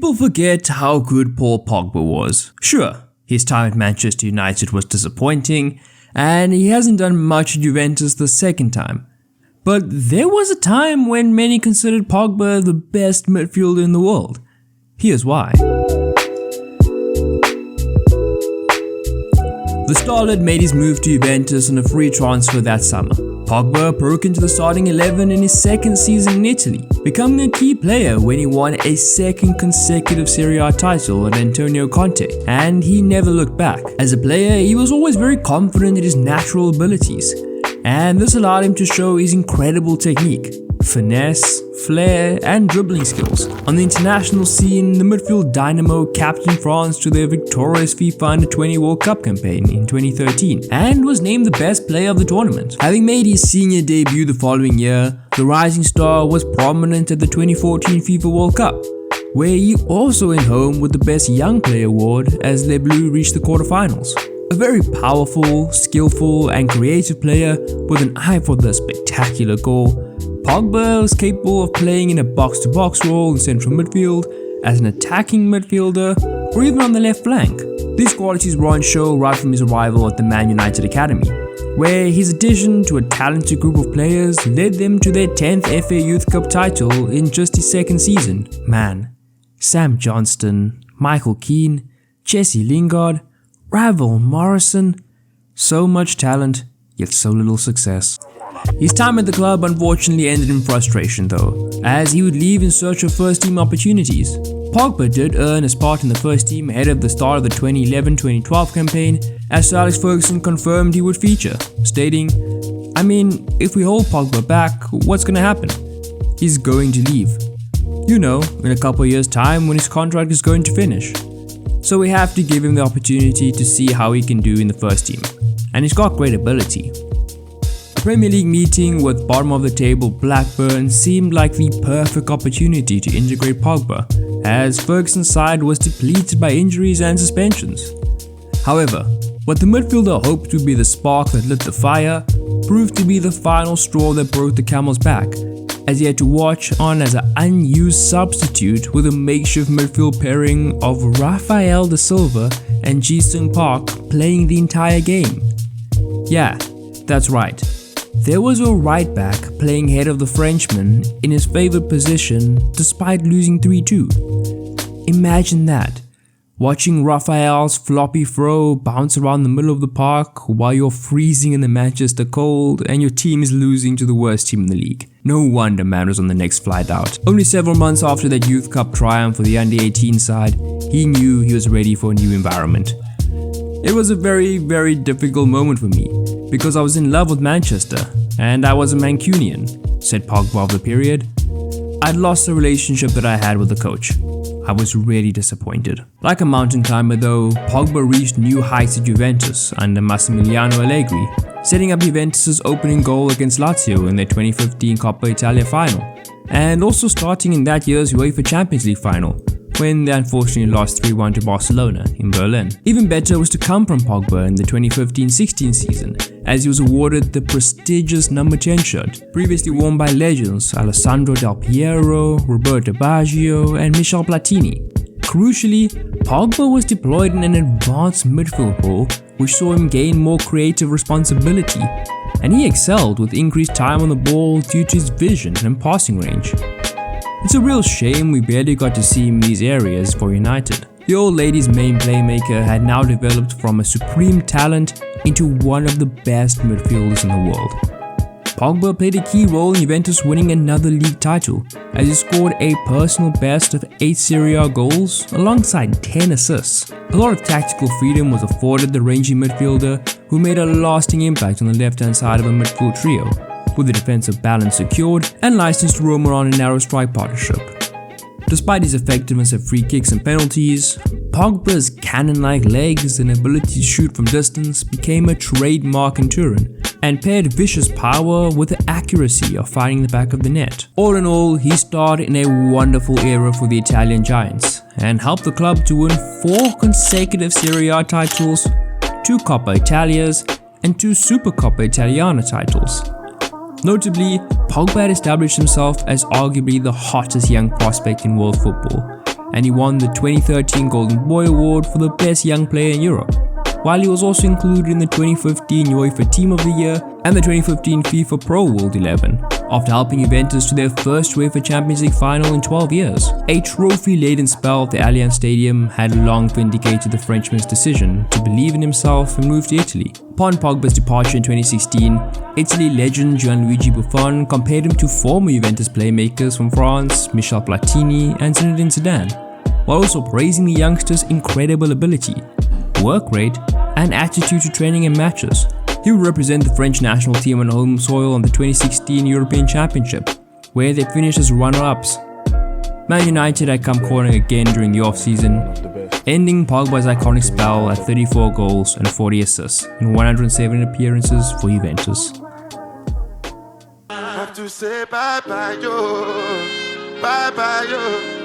People forget how good Paul Pogba was. Sure, his time at Manchester United was disappointing, and he hasn't done much at Juventus the second time. But there was a time when many considered Pogba the best midfielder in the world. Here's why. The starlet made his move to Juventus on a free transfer that summer. Pogba broke into the starting 11 in his second season in Italy, becoming a key player when he won a second consecutive Serie A title under Antonio Conte, and he never looked back. As a player, he was always very confident in his natural abilities, and this allowed him to show his incredible technique, finesse, flair, and dribbling skills. On the international scene, the midfield dynamo captained France to their victorious FIFA Under-20 World Cup campaign in 2013 and was named the best player of the tournament. Having made his senior debut the following year, the rising star was prominent at the 2014 FIFA World Cup, where he also went home with the Best Young Player award as Les Bleus reached the quarterfinals. A very powerful, skillful, and creative player with an eye for the spectacular goal, Pogba was capable of playing in a box-to-box role in central midfield, as an attacking midfielder, or even on the left flank. These qualities were on show right from his arrival at the Man United Academy, where his addition to a talented group of players led them to their 10th FA Youth Cup title in just his second season. Man, Sam Johnston, Michael Keane, Jesse Lingard, Ravel Morrison, so much talent, yet so little success. His time at the club unfortunately ended in frustration though, as he would leave in search of first team opportunities. Pogba did earn a spot in the first team ahead of the start of the 2011-2012 campaign, as Sir Alex Ferguson confirmed he would feature, stating, "I mean, if we hold Pogba back, what's gonna happen? He's going to leave. You know, in a couple of years' time when his contract is going to finish. So we have to give him the opportunity to see how he can do in the first team. And he's got great ability." The Premier League meeting with bottom of the table Blackburn seemed like the perfect opportunity to integrate Pogba, as Ferguson's side was depleted by injuries and suspensions. However, what the midfielder hoped would be the spark that lit the fire proved to be the final straw that broke the camel's back, as he had to watch on as an unused substitute with a makeshift midfield pairing of Rafael da Silva and Ji-Sung Park playing the entire game. Yeah, that's right. There was a right back playing ahead of the Frenchman in his favourite position despite losing 3-2. Imagine that, watching Rafael's floppy throw bounce around the middle of the park while you're freezing in the Manchester cold and your team is losing to the worst team in the league. No wonder man was on the next flight out. Only several months after that Youth Cup triumph for the Under-18 side, he knew he was ready for a new environment. It was a very difficult moment for me, because I was in love with Manchester, and I was a Mancunian, said Pogba of the period. I'd lost the relationship that I had with the coach. I was really disappointed. Like a mountain climber though, Pogba reached new heights at Juventus under Massimiliano Allegri, setting up Juventus' opening goal against Lazio in their 2015 Coppa Italia final, and also starting in that year's UEFA Champions League final, when they unfortunately lost 3-1 to Barcelona in Berlin. Even better was to come from Pogba in the 2015-16 season, as he was awarded the prestigious number 10 shirt, previously worn by legends Alessandro Del Piero, Roberto Baggio, and Michel Platini. Crucially, Pogba was deployed in an advanced midfield role, which saw him gain more creative responsibility, and he excelled with increased time on the ball due to his vision and passing range. It's a real shame we barely got to see him in these areas for United. The old lady's main playmaker had now developed from a supreme talent into one of the best midfielders in the world. Pogba played a key role in Juventus winning another league title, as he scored a personal best of 8 Serie A goals alongside 10 assists. A lot of tactical freedom was afforded the rangy midfielder, who made a lasting impact on the left-hand side of a midfield trio, with the defensive balance secured and licensed to roam around a narrow strike partnership. Despite his effectiveness at free kicks and penalties, Pogba's cannon-like legs and ability to shoot from distance became a trademark in Turin, and paired vicious power with the accuracy of finding the back of the net. All in all, he starred in a wonderful era for the Italian Giants, and helped the club to win 4 consecutive Serie A titles, 2 Coppa Italias, and 2 Super Coppa Italiana titles. Notably, Pogba had established himself as arguably the hottest young prospect in world football, and he won the 2013 Golden Boy Award for the best young player in Europe, while he was also included in the 2015 UEFA Team of the Year and the 2015 FIFA Pro World 11, after helping Juventus to their first UEFA Champions League final in 12 years. A trophy-laden spell at the Allianz Stadium had long vindicated the Frenchman's decision to believe in himself and move to Italy. Upon Pogba's departure in 2016, Italy legend Gianluigi Buffon compared him to former Juventus playmakers from France, Michel Platini and Zinedine Zidane, while also praising the youngster's incredible ability, work rate and attitude to training and matches. He will represent the French national team on home soil on the 2016 European Championship, where they finished as runner-ups. Man United had come calling again during the off-season, ending Pogba's iconic spell at 34 goals and 40 assists in 107 appearances for Juventus. Have to say bye-bye, yo. Bye-bye, yo.